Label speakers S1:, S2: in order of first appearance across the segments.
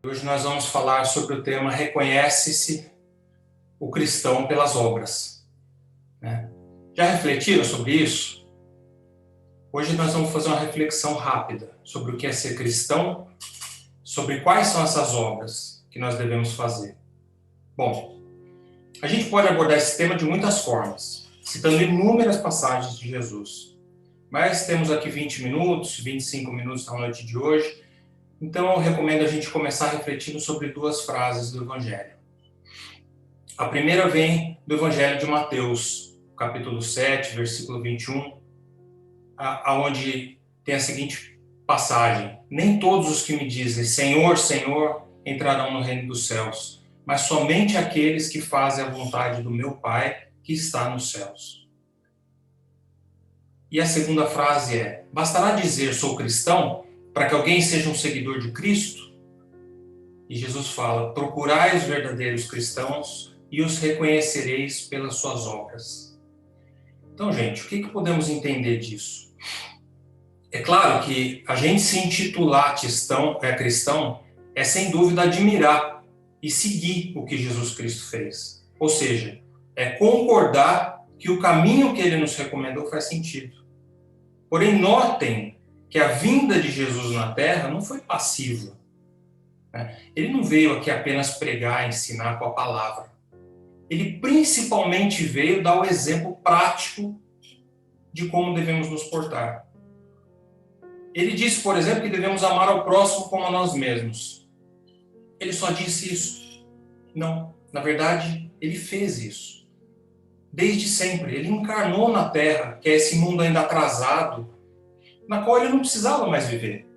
S1: Hoje nós vamos falar sobre o tema Reconhece-se o cristão pelas obras. Já refletiram sobre isso? Hoje nós vamos fazer uma reflexão rápida sobre o que é ser cristão, sobre quais são essas obras que nós devemos fazer. Bom, a gente pode abordar esse tema de muitas formas, citando inúmeras passagens de Jesus. Mas temos aqui 20 minutos, 25 minutos na noite de hoje, então eu recomendo a gente começar refletindo sobre duas frases do Evangelho. A primeira vem do Evangelho de Mateus, capítulo 7, versículo 21, onde tem a seguinte passagem: nem todos os que me dizem Senhor, Senhor, entrarão no reino dos céus, mas somente aqueles que fazem a vontade do meu Pai que está nos céus. E a segunda frase é: bastará dizer sou cristão para que alguém seja um seguidor de Cristo? E Jesus fala: procurai os verdadeiros cristãos e os reconhecereis pelas suas obras. Então, gente, o que podemos entender disso? É claro que a gente se intitular cristão é sem dúvida admirar e seguir o que Jesus Cristo fez. Ou seja, é concordar que o caminho que ele nos recomendou faz sentido. Porém, notem que a vinda de Jesus na Terra não foi passiva. Ele não veio aqui apenas pregar, ensinar com a palavra. Ele principalmente veio dar o exemplo prático de como devemos nos portar. Ele disse, por exemplo, que devemos amar ao próximo como a nós mesmos. Ele só disse isso? Não. Na verdade, ele fez isso. Desde sempre. Ele encarnou na Terra, que é esse mundo ainda atrasado, na qual ele não precisava mais viver.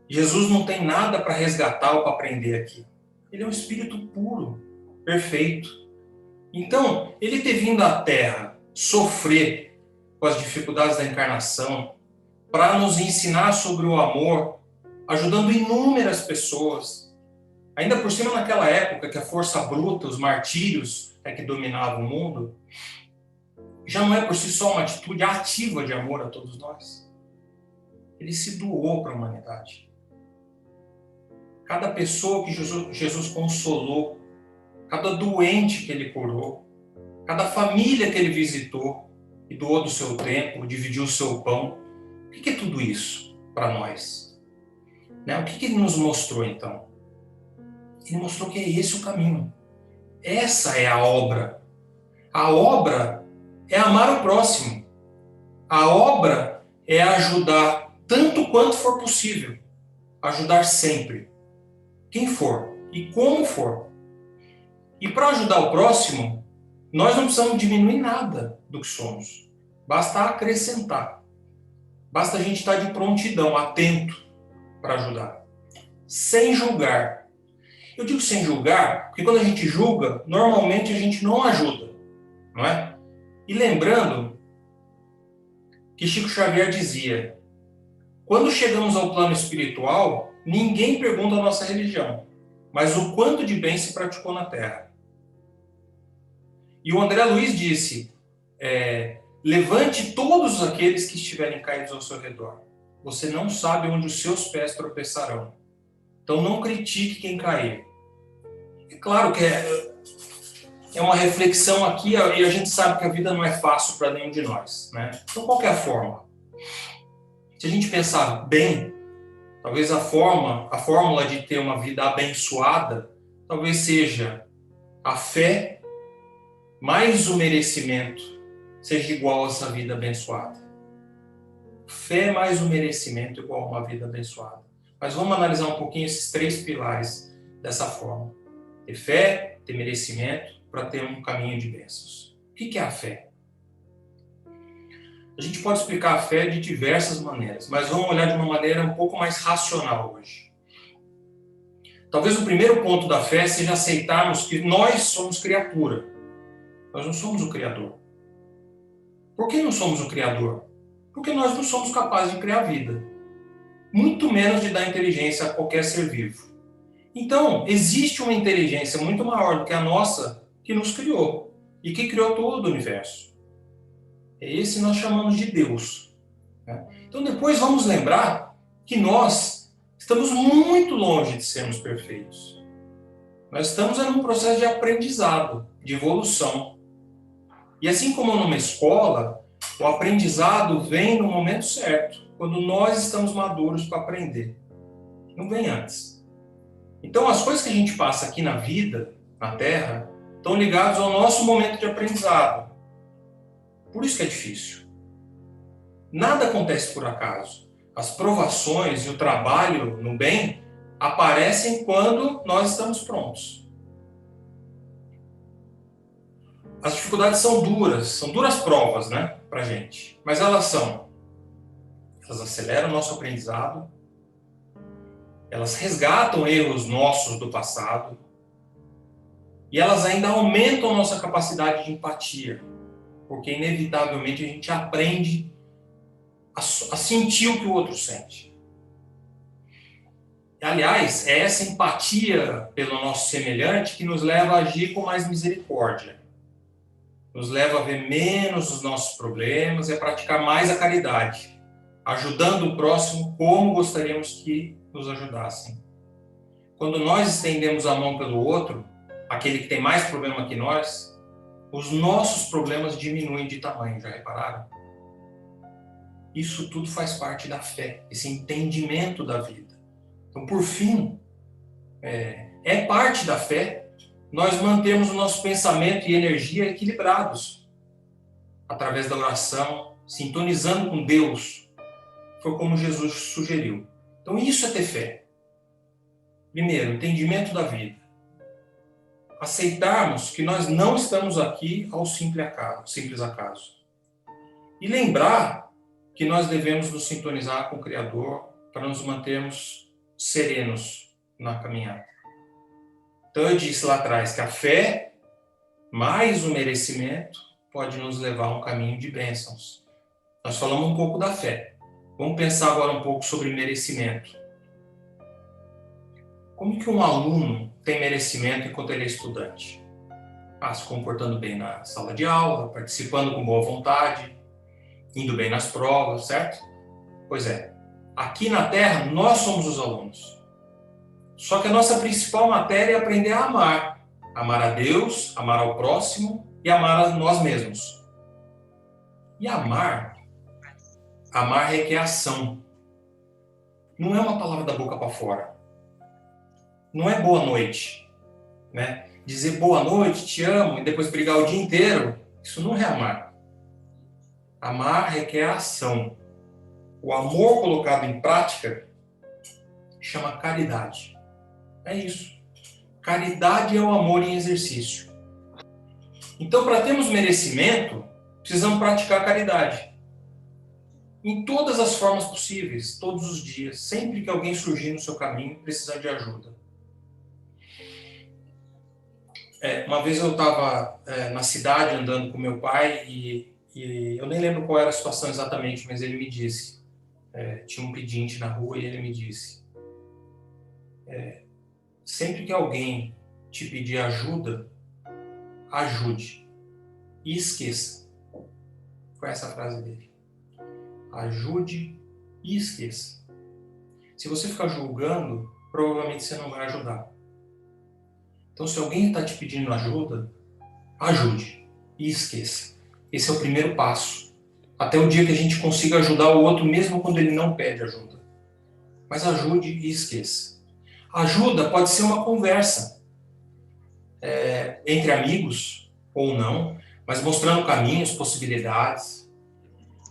S1: Jesus não tem nada para resgatar ou para aprender aqui. Ele é um espírito puro, perfeito. Então, ele ter vindo à Terra sofrer com as dificuldades da encarnação, para nos ensinar sobre o amor, ajudando inúmeras pessoas. Ainda por cima, naquela época que a força bruta, os martírios é que dominavam o mundo, já não é por si só uma atitude ativa de amor a todos nós. Ele se doou para a humanidade. Cada pessoa que Jesus consolou, cada doente que ele curou, cada família que ele visitou e doou do seu tempo, dividiu o seu pão. O que é tudo isso para nós? O que ele nos mostrou então? Ele mostrou que é esse o caminho. Essa é a obra. A obra é amar o próximo. A obra é ajudar tanto quanto for possível. Ajudar sempre. Quem for e como for. E para ajudar o próximo, nós não precisamos diminuir nada do que somos. Basta acrescentar. Basta a gente estar de prontidão, atento para ajudar. Sem julgar. Eu digo sem julgar, porque quando a gente julga, normalmente a gente não ajuda, não é? E lembrando que Chico Xavier dizia: quando chegamos ao plano espiritual, ninguém pergunta a nossa religião, mas o quanto de bem se praticou na Terra. E o André Luiz disse: levante todos aqueles que estiverem caídos ao seu redor. Você não sabe onde os seus pés tropeçarão. Então não critique quem cair. É claro que é uma reflexão aqui, e a gente sabe que a vida não é fácil para nenhum de nós, né? Então qual que é a forma? Se a gente pensar bem, talvez a fórmula de ter uma vida abençoada, talvez seja a fé mais o merecimento seja igual a essa vida abençoada. Fé mais o merecimento igual a uma vida abençoada. Mas vamos analisar um pouquinho esses três pilares dessa forma. Ter fé, ter merecimento, para ter um caminho de bênçãos. O que é a fé? A gente pode explicar a fé de diversas maneiras, mas vamos olhar de uma maneira um pouco mais racional hoje. Talvez o primeiro ponto da fé seja aceitarmos que nós somos criatura. Nós não somos o Criador. Por que não somos o Criador? Porque nós não somos capazes de criar vida. Muito menos de dar inteligência a qualquer ser vivo. Então, existe uma inteligência muito maior do que a nossa que nos criou. E que criou todo o universo. Esse nós chamamos de Deus. Então, depois vamos lembrar que nós Estamos muito longe de sermos perfeitos. Nós estamos em um processo de aprendizado, de evolução. E assim como numa escola, o aprendizado vem no momento certo, quando nós estamos maduros para aprender. Não vem antes. Então, as coisas que a gente passa aqui na vida, na Terra, estão ligadas ao nosso momento de aprendizado. Por isso que é difícil. Nada acontece por acaso. As provações e o trabalho no bem aparecem quando nós estamos prontos. As dificuldades são duras provas, né, pra gente. Mas elas aceleram o nosso aprendizado, elas resgatam erros nossos do passado e elas ainda aumentam a nossa capacidade de empatia, porque inevitavelmente a gente aprende a sentir o que o outro sente. Aliás, é essa empatia pelo nosso semelhante que nos leva a agir com mais misericórdia. Nos leva a ver menos os nossos problemas e a praticar mais a caridade, ajudando o próximo como gostaríamos que nos ajudassem. Quando nós estendemos a mão pelo outro, aquele que tem mais problema que nós, os nossos problemas diminuem de tamanho, já repararam? Isso tudo faz parte da fé, esse entendimento da vida. Então, por fim, é parte da fé nós mantermos o nosso pensamento e energia equilibrados através da oração, sintonizando com Deus. Foi como Jesus sugeriu. Então, isso é ter fé. Primeiro, entendimento da vida. Aceitarmos que nós não estamos aqui ao simples acaso. E lembrar que nós devemos nos sintonizar com o Criador para nos mantermos serenos na caminhada. Então eu disse lá atrás que a fé, mais o merecimento, pode nos levar a um caminho de bênçãos. Nós falamos um pouco da fé. Vamos pensar agora um pouco sobre merecimento. Como que um aluno tem merecimento enquanto ele é estudante? Se comportando bem na sala de aula, participando com boa vontade, indo bem nas provas, certo? Pois é. Aqui na Terra, nós somos os alunos. Só que a nossa principal matéria é aprender a amar. Amar a Deus, amar ao próximo e amar a nós mesmos. E amar requer ação. Não é uma palavra da boca para fora. Não é boa noite, né? Dizer boa noite, te amo, e depois brigar o dia inteiro, isso não é amar. Amar requer ação. O amor colocado em prática chama caridade. É isso. Caridade é o amor em exercício. Então, para termos merecimento, precisamos praticar caridade. Em todas as formas possíveis, todos os dias, sempre que alguém surgir no seu caminho precisando de ajuda. Uma vez eu estava na cidade andando com meu pai e eu nem lembro qual era a situação exatamente, mas ele me disse, tinha um pedinte na rua e ele me disse, sempre que alguém te pedir ajuda, ajude e esqueça. Foi essa a frase dele. Ajude e esqueça. Se você ficar julgando, provavelmente você não vai ajudar. Então, se alguém está te pedindo ajuda, ajude e esqueça. Esse é o primeiro passo. Até o dia que a gente consiga ajudar o outro, mesmo quando ele não pede ajuda. Mas ajude e esqueça. Ajuda pode ser uma conversa entre amigos ou não, mas mostrando caminhos, possibilidades.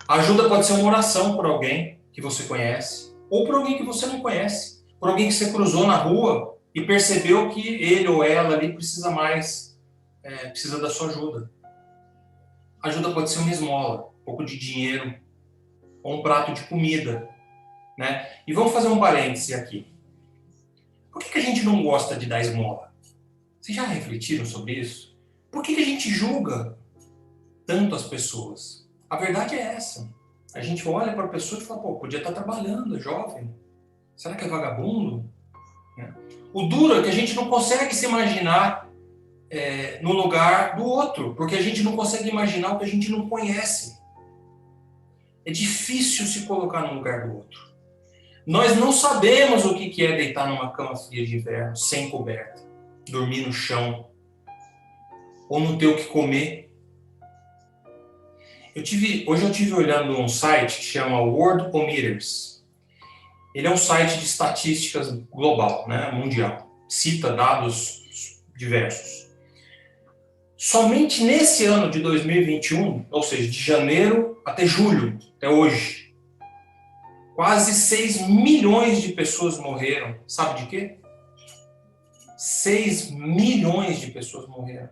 S1: Ajuda pode ser uma oração por alguém que você conhece, ou por alguém que você não conhece, por alguém que você cruzou na rua e percebeu que ele ou ela ali precisa da sua ajuda. Ajuda pode ser uma esmola, um pouco de dinheiro, ou um prato de comida, né? E vamos fazer um parêntese aqui. Por que a gente não gosta de dar esmola? Vocês já refletiram sobre isso? Por que a gente julga tanto as pessoas? A verdade é essa. A gente olha para a pessoa e fala, podia estar trabalhando, é jovem. Será que é vagabundo? O duro é que a gente não consegue se imaginar no lugar do outro, porque a gente não consegue imaginar o que a gente não conhece. É difícil se colocar no lugar do outro. Nós não sabemos o que é deitar numa cama fria de inverno, sem coberta, dormir no chão, ou não ter o que comer. Hoje eu tive olhando um site que chama Worldometers. Ele é um site de estatísticas global, né, mundial. Cita dados diversos. Somente nesse ano de 2021, ou seja, de janeiro até julho, até hoje, quase 6 milhões de pessoas morreram. Sabe de quê? 6 milhões de pessoas morreram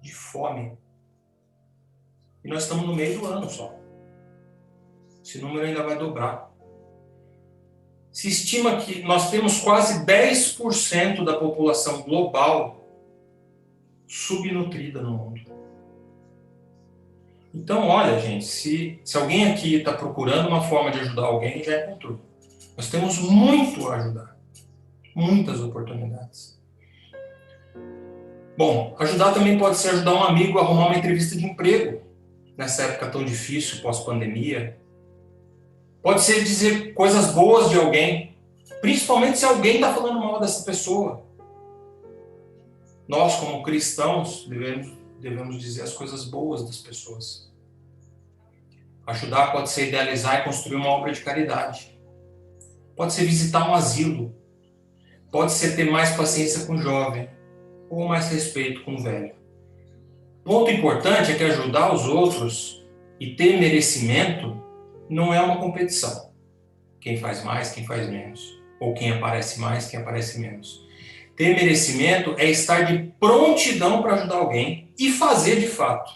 S1: de fome. E nós estamos no meio do ano só. Esse número ainda vai dobrar. Se estima que nós temos quase 10% da população global subnutrida no mundo. Então, olha, gente, se alguém aqui está procurando uma forma de ajudar alguém, já encontrou. Nós temos muito a ajudar. Muitas oportunidades. Bom, ajudar também pode ser ajudar um amigo a arrumar uma entrevista de emprego, nessa época tão difícil, pós-pandemia. Pode ser dizer coisas boas de alguém, principalmente se alguém está falando mal dessa pessoa. Nós, como cristãos, devemos dizer as coisas boas das pessoas. Ajudar pode ser idealizar e construir uma obra de caridade. Pode ser visitar um asilo. Pode ser ter mais paciência com o jovem ou mais respeito com o velho. Ponto importante é que ajudar os outros e ter merecimento não é uma competição. Quem faz mais, quem faz menos. Ou quem aparece mais, quem aparece menos. Ter merecimento é estar de prontidão para ajudar alguém e fazer de fato.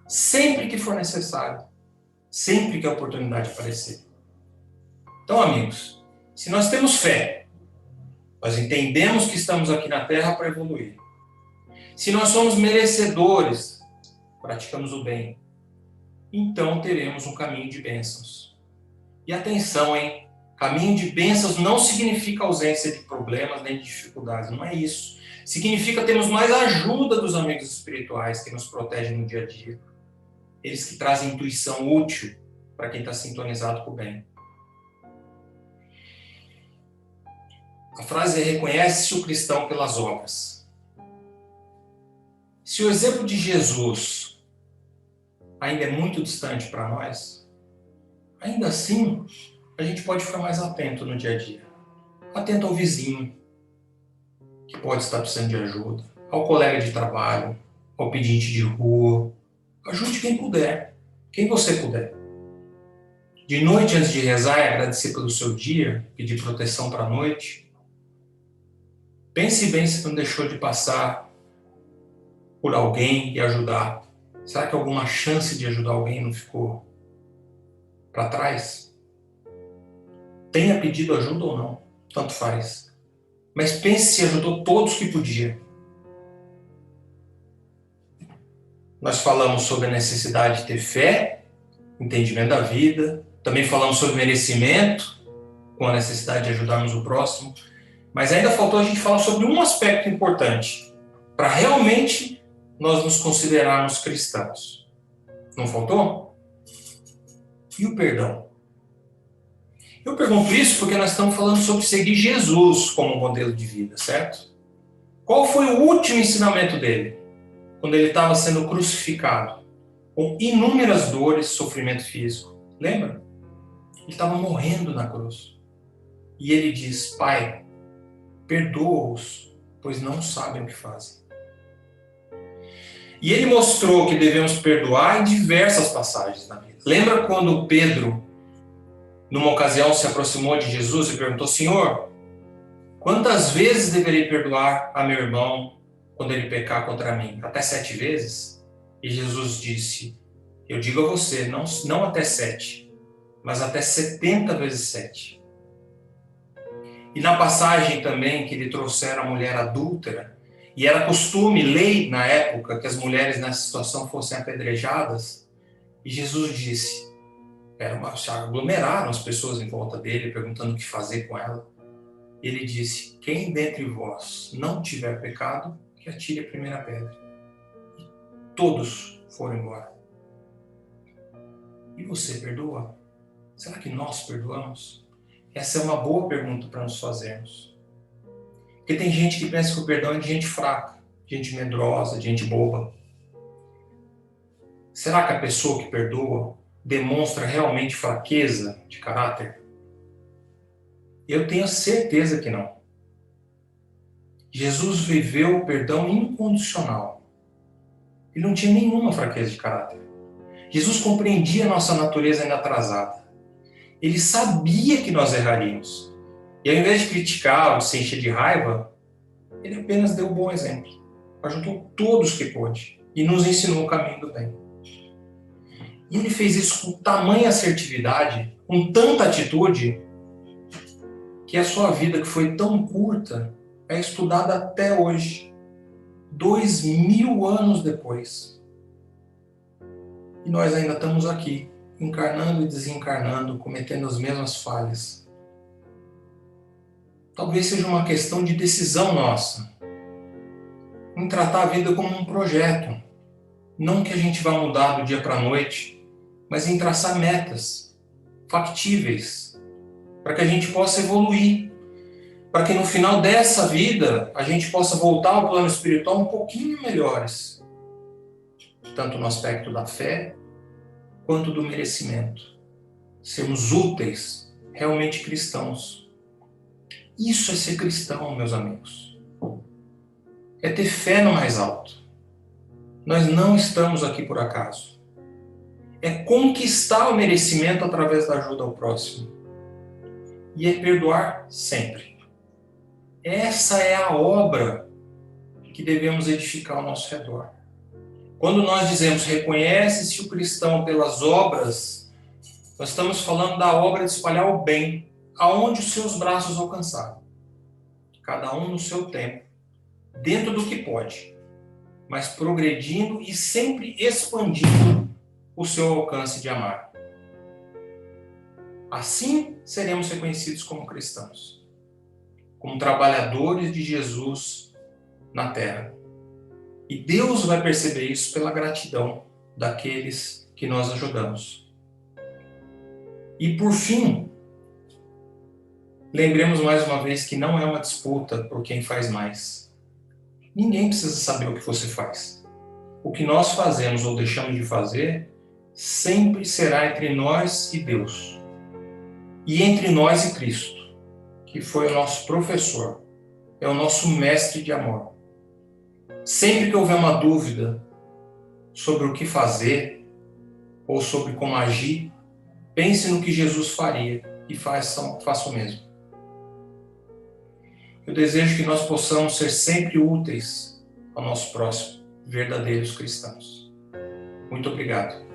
S1: Sempre que for necessário. Sempre que a oportunidade aparecer. Então, amigos, se nós temos fé, nós entendemos que estamos aqui na Terra para evoluir. Se nós somos merecedores, praticamos o bem, então teremos um caminho de bênçãos. E atenção, hein? Caminho de bênçãos não significa ausência de problemas nem de dificuldades, não é isso. Significa termos mais ajuda dos amigos espirituais que nos protegem no dia a dia. Eles que trazem intuição útil para quem está sintonizado com o bem. A frase é: reconhece-se o cristão pelas obras. Se o exemplo de Jesus ainda é muito distante para nós, ainda assim, a gente pode ficar mais atento no dia a dia. Atento ao vizinho, que pode estar precisando de ajuda, ao colega de trabalho, ao pedinte de rua. Ajude quem puder, quem você puder. De noite, antes de rezar e agradecer pelo seu dia, pedir proteção para a noite, pense bem se não deixou de passar por alguém e ajudar. Será que alguma chance de ajudar alguém não ficou para trás? Tenha pedido ajuda ou não, tanto faz. Mas pense se ajudou todos que podia. Nós falamos sobre a necessidade de ter fé, entendimento da vida, também falamos sobre merecimento, com a necessidade de ajudarmos o próximo, mas ainda faltou a gente falar sobre um aspecto importante, para realmente nós nos considerarmos cristãos. Não faltou? E o perdão? Eu pergunto isso porque nós estamos falando sobre seguir Jesus como modelo de vida, certo? Qual foi o último ensinamento dele? Quando ele estava sendo crucificado, com inúmeras dores, sofrimento físico. Lembra? Ele estava morrendo na cruz. E ele diz: Pai, perdoa-os, pois não sabem o que fazem. E ele mostrou que devemos perdoar em diversas passagens na vida. Lembra quando Pedro, numa ocasião, se aproximou de Jesus e perguntou: Senhor, quantas vezes deverei perdoar a meu irmão quando ele pecar contra mim? Até 7 vezes? E Jesus disse: eu digo a você, não até 7, mas até 70 vezes 7. E na passagem também que ele trouxeram a mulher adúltera, e era costume, lei na época, que as mulheres nessa situação fossem apedrejadas, e Jesus disse, aglomeraram as pessoas em volta dele, perguntando o que fazer com ela. Ele disse: quem dentre vós não tiver pecado, que atire a primeira pedra. E todos foram embora. E você perdoa? Será que nós perdoamos? Essa é uma boa pergunta para nos fazermos. Porque tem gente que pensa que o perdão é de gente fraca, gente medrosa, gente boba. Será que a pessoa que perdoa demonstra realmente fraqueza de caráter? Eu tenho certeza que não. Jesus viveu o perdão incondicional. Ele não tinha nenhuma fraqueza de caráter. Jesus compreendia a nossa natureza inatrasada. Ele sabia que nós erraríamos. E ao invés de criticar ou de se encher de raiva, ele apenas deu um bom exemplo. Ajudou todos que pôde e nos ensinou o caminho do bem. E ele fez isso com tamanha assertividade, com tanta atitude, que a sua vida, que foi tão curta, é estudada até hoje, 2000 anos depois. E nós ainda estamos aqui, encarnando e desencarnando, cometendo as mesmas falhas. Talvez seja uma questão de decisão nossa, em tratar a vida como um projeto. Não que a gente vá mudar do dia para a noite, mas em traçar metas factíveis, para que a gente possa evoluir, para que no final dessa vida a gente possa voltar ao plano espiritual um pouquinho melhores, tanto no aspecto da fé, quanto do merecimento. Sermos úteis, realmente cristãos. Isso é ser cristão, meus amigos. É ter fé no mais alto. Nós não estamos aqui por acaso. É conquistar o merecimento através da ajuda ao próximo. E é perdoar sempre. Essa é a obra que devemos edificar ao nosso redor. Quando nós dizemos reconhece-se o cristão pelas obras, nós estamos falando da obra de espalhar o bem aonde os seus braços alcançarem. Cada um no seu tempo, dentro do que pode, mas progredindo e sempre expandindo o seu alcance de amar. Assim seremos reconhecidos como cristãos, como trabalhadores de Jesus na terra. E Deus vai perceber isso pela gratidão daqueles que nós ajudamos. E por fim, lembremos mais uma vez que não é uma disputa por quem faz mais. Ninguém precisa saber o que você faz. O que nós fazemos ou deixamos de fazer sempre será entre nós e Deus. E entre nós e Cristo, que foi o nosso professor, é o nosso mestre de amor. Sempre que houver uma dúvida sobre o que fazer ou sobre como agir, pense no que Jesus faria e faça o mesmo. Eu desejo que nós possamos ser sempre úteis ao nosso próximo, verdadeiros cristãos. Muito obrigado.